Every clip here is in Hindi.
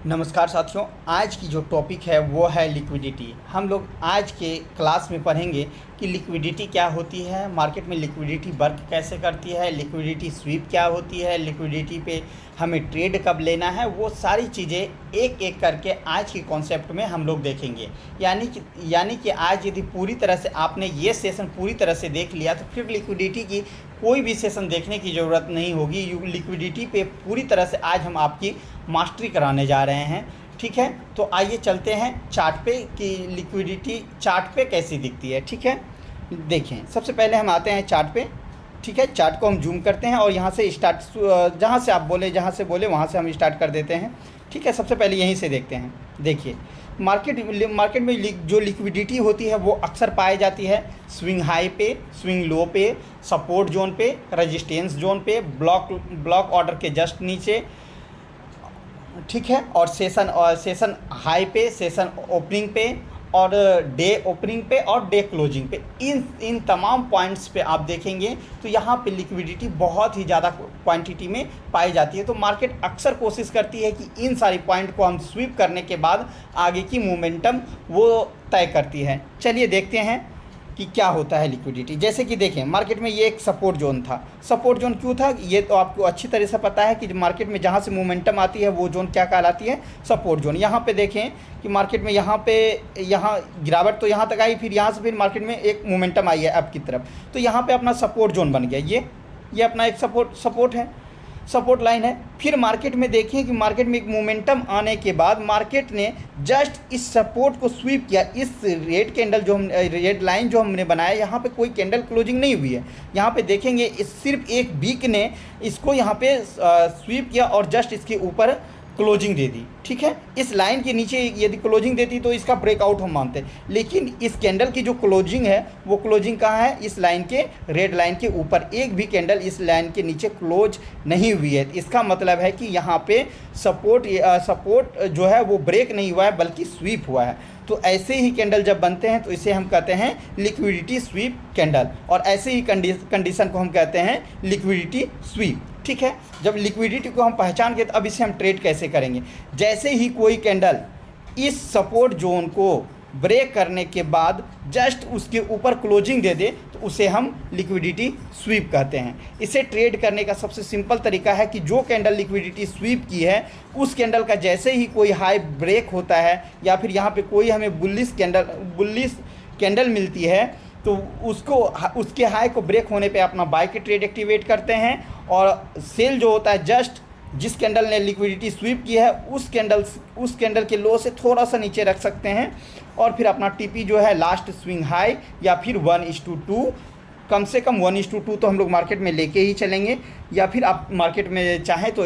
नमस्कार साथियों, आज की जो टॉपिक है वो है लिक्विडिटी। हम लोग आज के क्लास में पढ़ेंगे कि लिक्विडिटी क्या होती है, मार्केट में लिक्विडिटी वर्क कैसे करती है, लिक्विडिटी स्वीप क्या होती है, लिक्विडिटी पे हमें ट्रेड कब लेना है, वो सारी चीज़ें एक एक करके आज के कॉन्सेप्ट में हम लोग देखेंगे। यानी कि आज यदि पूरी तरह से आपने ये सेशन पूरी तरह से देख लिया तो फिर लिक्विडिटी की कोई भी सेशन देखने की ज़रूरत नहीं होगी। लिक्विडिटी पे पूरी तरह से आज हम आपकी मास्टरी कराने जा रहे हैं। ठीक है, तो आइए चलते हैं चार्ट पे कि लिक्विडिटी चार्ट पे कैसी दिखती है। ठीक है, देखें, सबसे पहले हम आते हैं चार्ट पे। ठीक है, चार्ट को हम जूम करते हैं और यहाँ से स्टार्ट, जहाँ से आप बोले, जहाँ से बोले वहाँ से हम स्टार्ट कर देते हैं। ठीक है, सबसे पहले यहीं से देखते हैं। देखिए, मार्केट में जो लिक्विडिटी होती है वो अक्सर पाई जाती है स्विंग हाई पे, स्विंग लो पे, सपोर्ट जोन पे, रेजिस्टेंस जोन पे, ब्लॉक ऑर्डर के जस्ट नीचे। ठीक है, और सेशन हाई पे, सेशन ओपनिंग पे, और डे ओपनिंग पे और डे क्लोजिंग पे, इन तमाम पॉइंट्स पे आप देखेंगे तो यहाँ पे लिक्विडिटी बहुत ही ज़्यादा क्वांटिटी में पाई जाती है। तो मार्केट अक्सर कोशिश करती है कि इन सारी पॉइंट को हम स्वीप करने के बाद आगे की मोमेंटम वो तय करती है। चलिए देखते हैं कि क्या होता है लिक्विडिटी। जैसे कि देखें, मार्केट में ये एक सपोर्ट जोन था। सपोर्ट जोन क्यों था ये तो आपको अच्छी तरह से पता है कि मार्केट में जहाँ से मोमेंटम आती है वो जोन क्या कहलाती है, सपोर्ट जोन। यहाँ पे देखें कि मार्केट में यहाँ गिरावट तो यहाँ तक आई, फिर यहाँ से फिर मार्केट में एक मोमेंटम आई है अप की तरफ, तो यहाँ पे अपना सपोर्ट जोन बन गया। ये अपना एक सपोर्ट है, सपोर्ट लाइन है। फिर मार्केट में देखें कि मार्केट में एक मोमेंटम आने के बाद मार्केट ने जस्ट इस सपोर्ट को स्वीप किया। इस रेड लाइन जो हमने बनाया, यहाँ पे कोई कैंडल क्लोजिंग नहीं हुई है। यहाँ पे देखेंगे सिर्फ एक वीक ने इसको यहाँ पे स्वीप किया और जस्ट इसके ऊपर क्लोजिंग दे दी। ठीक है, इस लाइन के नीचे यदि क्लोजिंग देती तो इसका ब्रेकआउट हम मानते हैं, लेकिन इस कैंडल की जो क्लोजिंग है वो क्लोजिंग कहाँ है, इस लाइन के रेड लाइन के ऊपर। एक भी कैंडल इस लाइन के नीचे क्लोज नहीं हुई है। इसका मतलब है कि यहाँ पे सपोर्ट जो है वो ब्रेक नहीं हुआ है बल्कि स्वीप हुआ है। तो ऐसे ही कैंडल जब बनते हैं तो इसे हम कहते हैं लिक्विडिटी स्वीप कैंडल, और ऐसे ही कंडीशन को हम कहते हैं लिक्विडिटी स्वीप। ठीक है, जब लिक्विडिटी को हम पहचान गए तो अब इसे हम ट्रेड कैसे करेंगे। जैसे ही कोई कैंडल इस सपोर्ट जोन को ब्रेक करने के बाद जस्ट उसके ऊपर क्लोजिंग दे दे तो उसे हम लिक्विडिटी स्वीप कहते हैं। इसे ट्रेड करने का सबसे सिंपल तरीका है कि जो कैंडल लिक्विडिटी स्वीप की है उस कैंडल का जैसे ही कोई हाई ब्रेक होता है या फिर यहाँ पे कोई हमें बुलिश कैंडल मिलती है तो उसके हाई को ब्रेक होने पे अपना बाय के ट्रेड एक्टिवेट करते हैं, और सेल जो होता है जस्ट जिस कैंडल ने लिक्विडिटी स्वीप की है उस कैंडल के लो से थोड़ा सा नीचे रख सकते हैं, और फिर अपना टीपी जो है लास्ट स्विंग हाई या फिर 1:2, कम से कम 1:2 तो हम लोग मार्केट में लेके ही चलेंगे, या फिर आप मार्केट में चाहें तो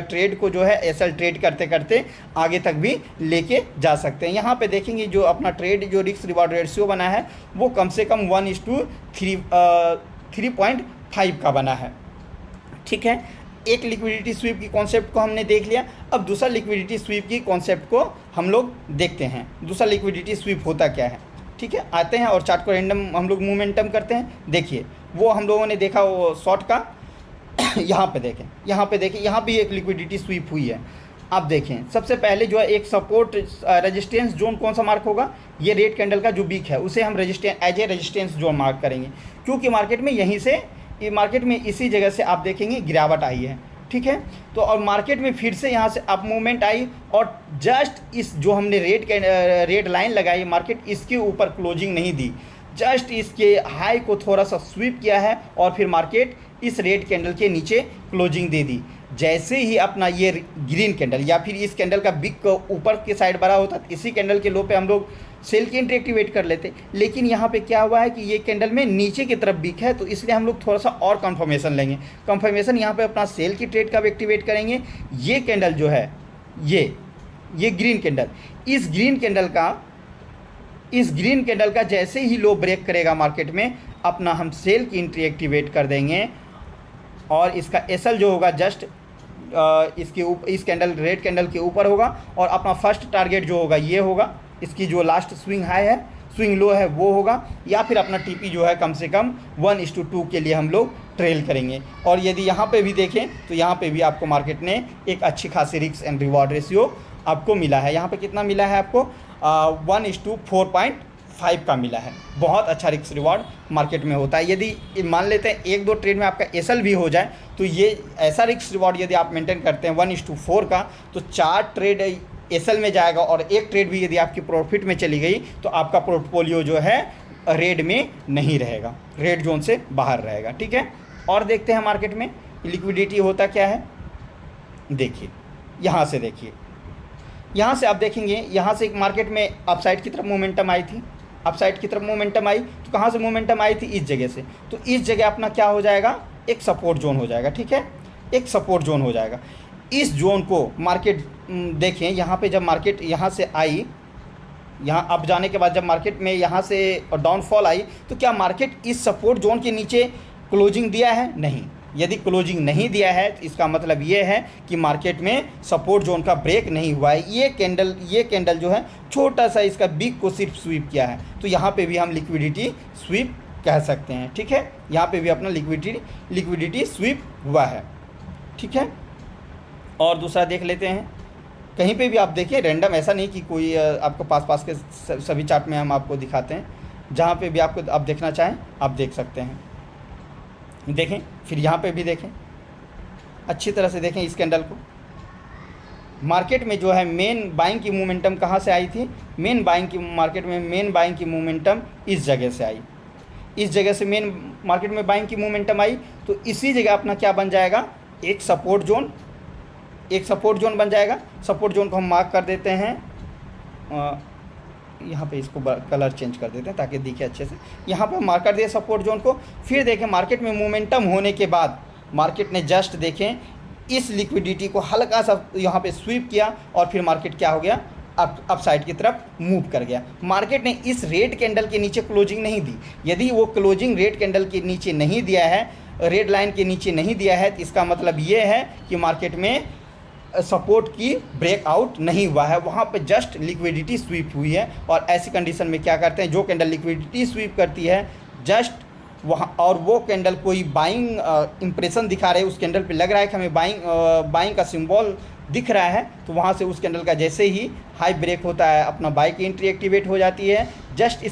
ट्रेड को जो है एसएल ट्रेड करते करते आगे तक भी लेके जा सकते हैं। यहाँ पे देखेंगे जो अपना ट्रेड जो रिस्क रिवार्ड रेशियो बना है वो कम से कम 1:3.5 का बना है। ठीक है, एक लिक्विडिटी स्वीप की कॉन्सेप्ट को हमने देख लिया। अब दूसरा लिक्विडिटी स्वीप की कॉन्सेप्ट को हम लोग देखते हैं। दूसरा लिक्विडिटी स्वीप होता क्या है। ठीक है, आते हैं और चार्ट को रैंडम हम लोग मोमेंटम करते हैं। देखिए, वो हम लोगों ने देखा वो शॉर्ट का यहाँ पे देखें, यहाँ भी एक लिक्विडिटी स्वीप हुई है। आप देखें, सबसे पहले जो है एक सपोर्ट रेजिस्टेंस जोन कौन सा मार्क होगा, ये रेड कैंडल का जो वीक है उसे हम as a resistance zone mark करेंगे, क्योंकि मार्केट में इसी जगह से आप देखेंगे गिरावट आई है। ठीक है, तो और मार्केट में फिर से यहाँ से अप मूवमेंट आई और जस्ट इस जो हमने रेड लाइन लगाई मार्केट इसके ऊपर क्लोजिंग नहीं दी, जस्ट इसके हाई को थोड़ा सा स्वीप किया है और फिर मार्केट इस रेड कैंडल के नीचे क्लोजिंग दे दी। जैसे ही अपना ये ग्रीन कैंडल या फिर इस कैंडल का बिग ऊपर के साइड बड़ा होता है, इसी कैंडल के लो पे हम लोग सेल की एंट्री एक्टिवेट कर लेते। लेकिन यहाँ पे क्या हुआ है कि ये कैंडल में नीचे की तरफ बिक है, तो इसलिए हम लोग थोड़ा सा और कंफर्मेशन लेंगे। कंफर्मेशन यहाँ पे अपना सेल की ट्रेड का भी एक्टिवेट करेंगे। ये कैंडल जो है ये ग्रीन कैंडल, इस ग्रीन कैंडल का जैसे ही लो ब्रेक करेगा मार्केट में, अपना हम सेल की एंट्री एक्टिवेट कर देंगे, और इसका एसएल जो होगा जस्ट इस रेड कैंडल के ऊपर होगा, और अपना फर्स्ट टारगेट जो होगा ये होगा, इसकी जो लास्ट स्विंग हाई है स्विंग लो है वो होगा, या फिर अपना टीपी जो है कम से कम 1:2 के लिए हम लोग ट्रेल करेंगे। और यदि यहाँ पे भी देखें तो यहाँ पे भी आपको मार्केट ने एक अच्छी खासी रिस्क एंड रिवॉर्ड रेशियो आपको मिला है। यहाँ पे कितना मिला है आपको 1:4.5 का मिला है। बहुत अच्छा रिस्क रिवॉर्ड मार्केट में होता है। यदि मान लेते हैं 1-2 ट्रेड में आपका एसएल भी हो जाए तो ये ऐसा रिस्क रिवॉर्ड यदि आप मेंटेन करते हैं 1:4 का, तो 4 ट्रेड एसएल में जाएगा और एक ट्रेड भी यदि आपकी प्रॉफिट में चली गई तो आपका पोर्टफोलियो जो है रेड में नहीं रहेगा, रेड जोन से बाहर रहेगा। ठीक है, और देखते हैं मार्केट में लिक्विडिटी होता क्या है। देखिए यहाँ से, देखिए यहाँ से आप देखेंगे, यहाँ से एक मार्केट में अपसाइड की तरफ मोमेंटम आई थी, अपसाइड की तरफ मोमेंटम आई तो कहाँ से मोमेंटम आई थी, इस जगह से। तो इस जगह अपना क्या हो जाएगा, एक सपोर्ट जोन हो जाएगा। ठीक है, एक सपोर्ट जोन हो जाएगा। इस जोन को मार्केट देखें, यहाँ पे जब मार्केट यहाँ से आई, यहाँ अप जाने के बाद जब मार्केट में यहाँ से डाउनफॉल आई तो क्या मार्केट इस सपोर्ट जोन के नीचे क्लोजिंग दिया है? नहीं। यदि क्लोजिंग नहीं दिया है तो इसका मतलब ये है कि मार्केट में सपोर्ट जोन का ब्रेक नहीं हुआ है। ये कैंडल जो है छोटा सा इसका बिग को सिर्फ स्वीप किया है, तो यहाँ पे भी हम लिक्विडिटी स्वीप कह सकते हैं। ठीक है, यहाँ पे भी अपना लिक्विडिटी स्वीप हुआ है। ठीक है, और दूसरा देख लेते हैं। कहीं पे भी आप देखिए रैंडम, ऐसा नहीं कि कोई आपको पास के सभी चार्ट में हम आपको दिखाते हैं, जहाँ पे भी आपको आप देखना चाहें आप देख सकते हैं। देखें, फिर यहाँ पे भी देखें, अच्छी तरह से देखें इस कैंडल को। मार्केट में जो है मेन बाइंग की मोमेंटम कहाँ से आई थी, मार्केट में मेन बाइंग की मोमेंटम इस जगह से आई, इस जगह से मेन मार्केट में बाइंग की मोमेंटम आई। तो इसी जगह अपना क्या बन जाएगा, एक सपोर्ट जोन बन जाएगा। सपोर्ट जोन को हम मार्क कर देते हैं, यहाँ पे इसको कलर चेंज कर देते हैं ताकि दिखे अच्छे से। यहाँ पे मार्क कर दिया सपोर्ट जोन को। फिर देखें मार्केट में मोमेंटम होने के बाद मार्केट ने जस्ट देखें इस लिक्विडिटी को हल्का सा यहाँ पे स्वीप किया और फिर मार्केट क्या हो गया, अप साइड की तरफ मूव कर गया। मार्केट ने इस रेड कैंडल के नीचे क्लोजिंग नहीं दी। यदि वो क्लोजिंग रेड कैंडल के नीचे नहीं दिया है, रेड लाइन के नीचे नहीं दिया है, तो इसका मतलब ये है कि मार्केट में सपोर्ट की ब्रेकआउट नहीं हुआ है, वहाँ पे जस्ट लिक्विडिटी स्वीप हुई है। और ऐसी कंडीशन में क्या करते हैं, जो कैंडल लिक्विडिटी स्वीप करती है जस्ट वहाँ, और वो कैंडल कोई बाइंग इंप्रेशन दिखा रहे, उस कैंडल पे लग रहा है कि हमें बाइंग का सिंबल दिख रहा है, तो वहाँ से उस कैंडल का जैसे ही हाई ब्रेक होता है अपना बाई की एंट्री एक्टिवेट हो जाती है। जस्ट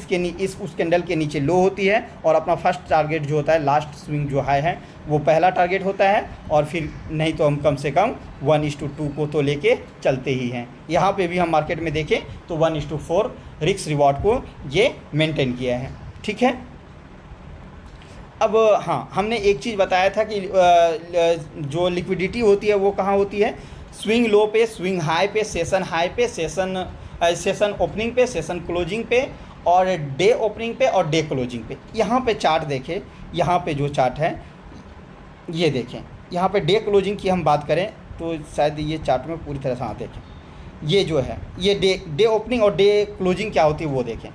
उस कैंडल के नीचे लो होती है और अपना फर्स्ट टारगेट जो होता है, लास्ट स्विंग जो हाई है वो पहला टारगेट होता है। और फिर नहीं तो हम कम से कम 1:2 को तो लेके चलते ही हैं। यहाँ पे भी हम मार्केट में देखें तो 1:4 रिस्क रिवॉर्ड को ये मेंटेन किया है। ठीक है, अब हाँ, हमने एक चीज़ बताया था कि जो लिक्विडिटी होती है वो कहाँ होती है, स्विंग लो पे, स्विंग हाई पे, सेशन हाई पे, सेशन ओपनिंग पे, सेशन क्लोजिंग पे, और डे ओपनिंग पे और डे क्लोजिंग पे। यहाँ पे चार्ट देखें, यहाँ पे जो चार्ट है ये देखें, यहाँ पे डे क्लोजिंग की हम बात करें तो शायद ये चार्ट में पूरी तरह से, हाँ देखें ये जो है ये डे ओपनिंग और डे क्लोजिंग क्या होती है वो देखें।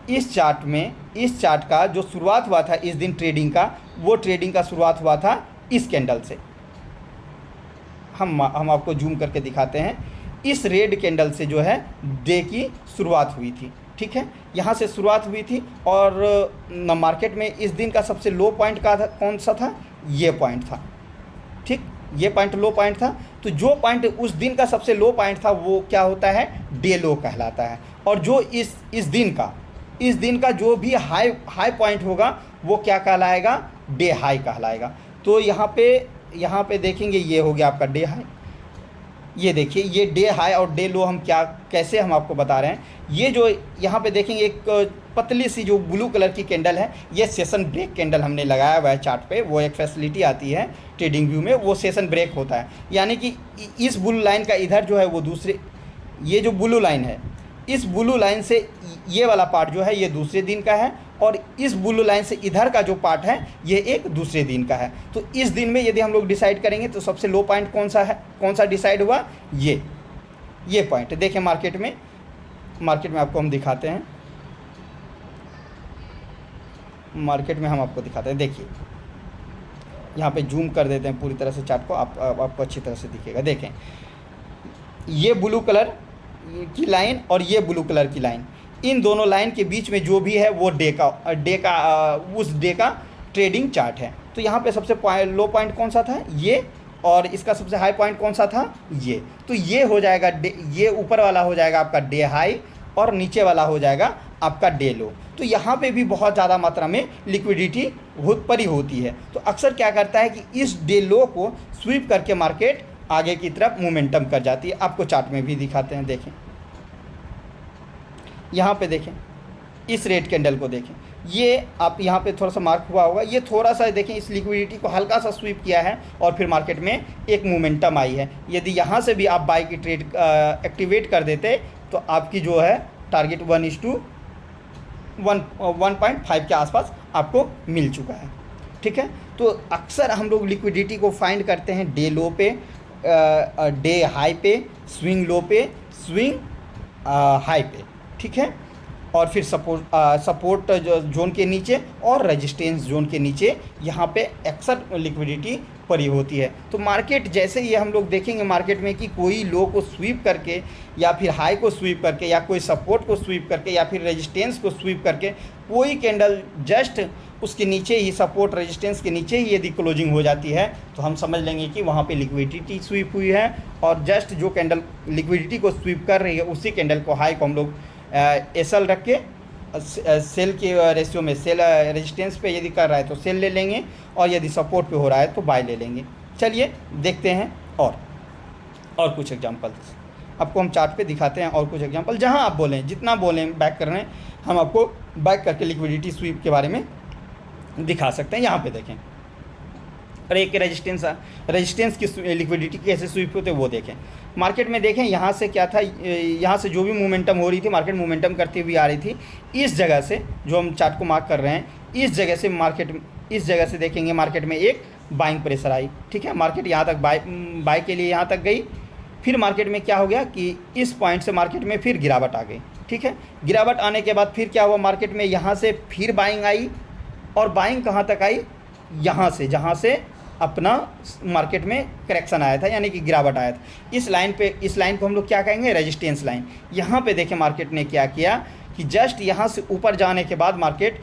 इस चार्ट का जो शुरुआत हुआ था इस दिन ट्रेडिंग का, वो ट्रेडिंग का शुरुआत हुआ था इस कैंडल से। हम आपको जूम करके दिखाते हैं, इस रेड कैंडल से जो है डे की शुरुआत हुई थी। ठीक है, यहाँ से शुरुआत हुई थी और मार्केट में इस दिन का सबसे लो पॉइंट कौन सा था, ये पॉइंट था। ठीक, ये पॉइंट लो पॉइंट था। तो जो पॉइंट उस दिन का सबसे लो पॉइंट था वो क्या होता है, डे लो कहलाता है। और जो इस दिन का जो भी हाई पॉइंट होगा वो क्या कहलाएगा, डे हाई कहलाएगा। तो यहाँ पे देखेंगे ये हो गया आपका डे हाई। ये देखिए ये डे हाई और डे लो हम कैसे हम आपको बता रहे हैं। ये जो यहाँ पे देखेंगे एक पतली सी जो ब्लू कलर की कैंडल है, ये सेशन ब्रेक कैंडल हमने लगाया हुआ है चार्ट पे। वो एक फैसिलिटी आती है ट्रेडिंग व्यू में, वो सेशन ब्रेक होता है। यानी कि इस ब्लू लाइन का इधर जो है वो दूसरे, ये जो ब्लू लाइन है, इस ब्लू लाइन से ये वाला पार्ट जो है ये दूसरे दिन का है, और इस ब्लू लाइन से इधर का जो पार्ट है ये एक दूसरे दिन का है। तो इस दिन में यदि हम लोग डिसाइड करेंगे तो सबसे लो पॉइंट कौन सा डिसाइड हुआ, ये पॉइंट देखें। मार्केट में आपको हम दिखाते हैं, मार्केट में हम आपको दिखाते हैं। देखिए यहाँ पे जूम कर देते हैं पूरी तरह से चार्ट को, आपको अच्छी तरह से दिखेगा। देखें ये ब्लू कलर की लाइन और ये ब्लू कलर की लाइन, इन दोनों लाइन के बीच में जो भी है वो उस डे का ट्रेडिंग चार्ट है। तो यहाँ पे सबसे लो पॉइंट कौन सा था, ये, और इसका सबसे हाई पॉइंट कौन सा था, ये। तो ये हो जाएगा ये ऊपर वाला हो जाएगा आपका डे हाई और नीचे वाला हो जाएगा आपका डे लो। तो यहाँ पे भी बहुत ज़्यादा मात्रा में लिक्विडिटी पड़ी होती है। तो अक्सर क्या करता है कि इस डे लो को स्वीप करके मार्केट आगे की तरफ मोमेंटम कर जाती है। आपको चार्ट में भी दिखाते हैं, देखें यहाँ पे, देखें इस रेड कैंडल को देखें, ये आप यहाँ पे थोड़ा सा मार्क हुआ होगा, ये थोड़ा सा देखें, इस लिक्विडिटी को हल्का सा स्वीप किया है और फिर मार्केट में एक मोमेंटम आई है। यदि यहाँ से भी आप बाई की ट्रेड एक्टिवेट कर देते तो आपकी जो है टारगेट 1:1.5 के आसपास आपको मिल चुका है। ठीक है, तो अक्सर हम लोग लिक्विडिटी को फाइंड करते हैं डे लो पे, डे हाई पे, स्विंग लो पे, स्विंग हाई पे। ठीक है, और फिर सपोर्ट जोन के नीचे और रेजिस्टेंस जोन के नीचे यहाँ पे अक्सर लिक्विडिटी पड़ी होती है। तो मार्केट जैसे ही हम लोग देखेंगे मार्केट में कि कोई लो को स्वीप करके या फिर हाई को स्वीप करके या कोई सपोर्ट को स्वीप करके या फिर रेजिस्टेंस को स्वीप करके कोई कैंडल जस्ट उसके नीचे ही, सपोर्ट रेजिस्टेंस के नीचे ही यदि क्लोजिंग हो जाती है तो हम समझ लेंगे कि वहाँ पे लिक्विडिटी स्वीप हुई है। और जस्ट जो कैंडल लिक्विडिटी को स्वीप कर रही है उसी कैंडल को, हाई को हम लोग एसएल रख के सेल के रेशियो में, सेल रेजिस्टेंस पे यदि कर रहा है तो सेल ले लेंगे और यदि सपोर्ट पे हो रहा है तो बाय ले लेंगे। चलिए देखते हैं और कुछ एग्जांपल्स आपको हम चार्ट पे दिखाते हैं, और कुछ एग्जांपल जहां आप बोलें, जितना बोलें बैक कर रहे हैं, हम आपको बैक करके लिक्विडिटी स्वीप के बारे में दिखा सकते हैं। यहाँ पे देखें, और एक रेजिस्टेंस की लिक्विडिटी कैसे स्वीप होते हैं वो देखें। मार्केट में देखें यहाँ से क्या था, यहाँ से जो भी मोमेंटम हो रही थी, मार्केट मोमेंटम करती हुई आ रही थी, इस जगह से जो हम चार्ट को मार्क कर रहे हैं, इस जगह से मार्केट, इस जगह से देखेंगे मार्केट में एक बाइंग प्रेशर आई। ठीक है, मार्केट यहाँ तक बाय के लिए यहाँ तक गई, फिर मार्केट में क्या हो गया कि इस पॉइंट से मार्केट में फिर गिरावट आ गई। ठीक है, गिरावट आने के बाद फिर क्या हुआ, मार्केट में यहाँ से फिर बाइंग आई, और बाइंग कहाँ तक आई, यहाँ से, जहाँ से अपना मार्केट में करेक्शन आया था, यानी कि गिरावट आया था। इस लाइन पे, इस लाइन को हम लोग क्या कहेंगे, रेजिस्टेंस लाइन। यहाँ पे देखें मार्केट ने क्या किया कि जस्ट यहाँ से ऊपर जाने के बाद मार्केट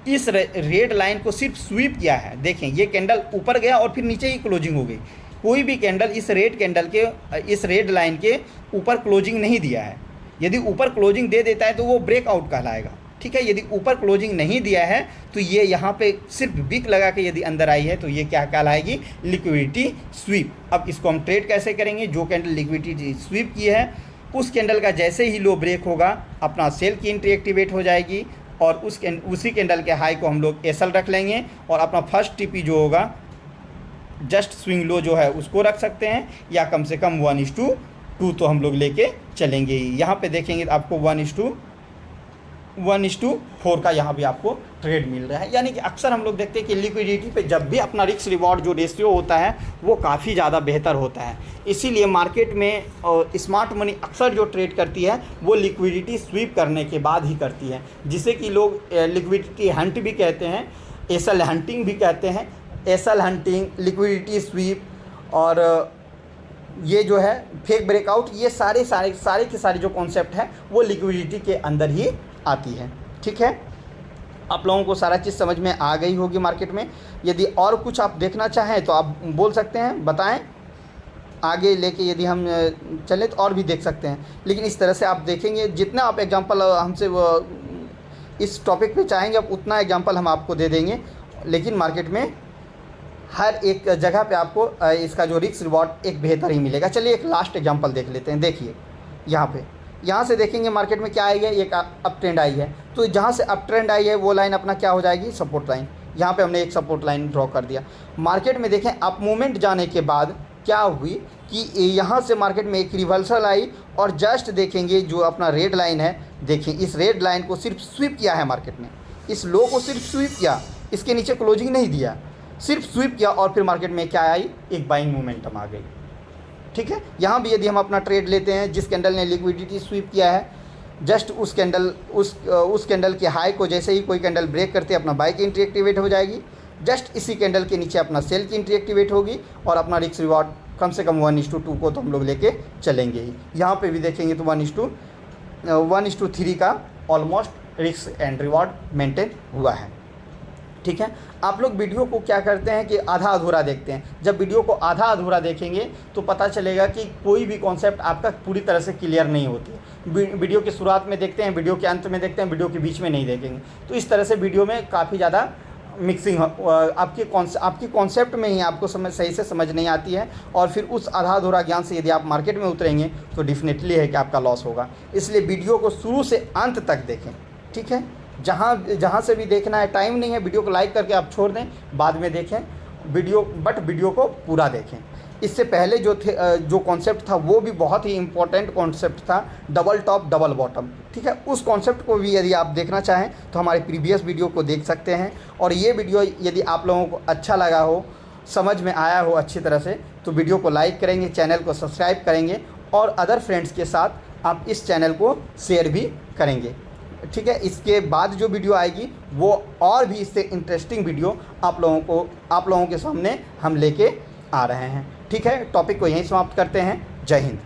इस रेड लाइन को सिर्फ स्वीप किया है। देखें ये कैंडल ऊपर गया और फिर नीचे ही क्लोजिंग हो गई। कोई भी कैंडल इस रेड कैंडल के, इस रेड लाइन के ऊपर क्लोजिंग नहीं दिया है। यदि ऊपर क्लोजिंग दे देता है तो वो ब्रेकआउट कहलाएगा। ठीक है, यदि ऊपर क्लोजिंग नहीं दिया है तो ये यहाँ पे सिर्फ बिक लगा के यदि अंदर आई है तो ये क्या कहलाएगी, लिक्विडिटी स्वीप। अब इसको हम ट्रेड कैसे करेंगे, जो कैंडल लिक्विडिटी स्वीप की है उस कैंडल का जैसे ही लो ब्रेक होगा अपना सेल की एंट्री एक्टिवेट हो जाएगी, और उसी कैंडल के हाई को हम लोग एसएल रख लेंगे, और अपना फर्स्ट टीपी जो होगा जस्ट स्विंग लो जो है उसको रख सकते हैं, या कम से कम 1:2 तो हम लोग लेके चलेंगे ही। यहाँ पे देखेंगे आपको 1:4 का यहाँ भी आपको ट्रेड मिल रहा है। यानी कि अक्सर हम लोग देखते हैं कि लिक्विडिटी पे जब भी अपना रिस्क रिवॉर्ड जो रेशियो होता है वो काफ़ी ज़्यादा बेहतर होता है। इसीलिए मार्केट में स्मार्ट मनी अक्सर जो ट्रेड करती है वो लिक्विडिटी स्वीप करने के बाद ही करती है, जिसे कि लोग लिक्विडिटी हंट भी कहते हैं, एसएल हंटिंग भी कहते हैं। एसएल हंटिंग, लिक्विडिटी स्वीप और ये जो है फेक ब्रेकआउट, ये सारे के सारे जो कॉन्सेप्ट है वो लिक्विडिटी के अंदर ही आती है। ठीक है, आप लोगों को सारा चीज़ समझ में आ गई होगी मार्केट में। यदि और कुछ आप देखना चाहें तो आप बोल सकते हैं, बताएं, आगे लेके यदि हम चलें तो और भी देख सकते हैं। लेकिन इस तरह से आप देखेंगे, जितना आप एग्जांपल हमसे इस टॉपिक पे चाहेंगे आप उतना एग्जांपल हम आपको दे देंगे। लेकिन मार्केट में हर एक जगह पे आपको इसका जो रिस्क रिवॉर्ड एक बेहतर ही मिलेगा। चलिए एक लास्ट एग्जांपल देख लेते हैं। देखिए यहाँ से देखेंगे मार्केट में क्या आई है, एक अप ट्रेंड आई है। तो जहाँ से अप ट्रेंड आई है वो लाइन अपना क्या हो जाएगी, सपोर्ट लाइन। यहाँ पे हमने एक सपोर्ट लाइन ड्रॉ कर दिया। मार्केट में देखें अप मूवमेंट जाने के बाद क्या हुई कि यहाँ से मार्केट में एक रिवर्सल आई, और जस्ट देखेंगे जो अपना रेड लाइन है, देखिए इस रेड लाइन को सिर्फ स्वीप किया है मार्केट ने, इस लो को सिर्फ स्वीप किया, इसके नीचे क्लोजिंग नहीं दिया, सिर्फ स्वीप किया, और फिर मार्केट में क्या आई, एक बाइंग मोमेंटम आ गई। ठीक है, यहाँ भी यदि हम अपना ट्रेड लेते हैं, जिस कैंडल ने लिक्विडिटी स्वीप किया है, जस्ट उस कैंडल के हाई को जैसे ही कोई कैंडल ब्रेक करते हैं अपना बाई की एंट्री एक्टिवेट हो जाएगी, जस्ट इसी कैंडल के नीचे अपना सेल की एंट्री एक्टिवेट होगी, और अपना रिस्क रिवॉर्ड कम से कम 1:2 को तो हम लोग लेके चलेंगे ही। यहाँ पे भी देखेंगे तो 1:3 का almost risk and reward maintain हुआ है। ठीक है, आप लोग वीडियो को क्या करते हैं कि आधा अधूरा देखते हैं। जब वीडियो को आधा अधूरा देखेंगे तो पता चलेगा कि कोई भी कॉन्सेप्ट आपका पूरी तरह से क्लियर नहीं होती। वीडियो की शुरुआत में देखते हैं, वीडियो के अंत में देखते हैं, वीडियो के बीच में नहीं देखेंगे, तो इस तरह से वीडियो में काफ़ी ज़्यादा मिक्सिंग आपकी कॉन्सेप्ट में ही आपको सही से समझ नहीं आती है, और फिर उस आधा अधूरा ज्ञान से यदि आप मार्केट में उतरेंगे तो डेफिनेटली है कि आपका लॉस होगा। इसलिए वीडियो को शुरू से अंत तक देखें। ठीक है, जहाँ से भी देखना है, टाइम नहीं है वीडियो को लाइक करके आप छोड़ दें, बाद में देखें वीडियो को पूरा देखें। इससे पहले जो कॉन्सेप्ट था वो भी बहुत ही इम्पोर्टेंट कॉन्सेप्ट था, डबल टॉप डबल बॉटम। ठीक है, उस कॉन्सेप्ट को भी यदि आप देखना चाहें तो हमारे प्रीवियस वीडियो को देख सकते हैं। और ये वीडियो यदि आप लोगों को अच्छा लगा हो, समझ में आया हो अच्छी तरह से, तो वीडियो को लाइक करेंगे, चैनल को सब्सक्राइब करेंगे और अदर फ्रेंड्स के साथ आप इस चैनल को शेयर भी करेंगे। ठीक है, इसके बाद जो वीडियो आएगी वो और भी इससे इंटरेस्टिंग वीडियो आप लोगों के सामने हम लेके आ रहे हैं। ठीक है, टॉपिक को यहीं समाप्त करते हैं। जय हिंद।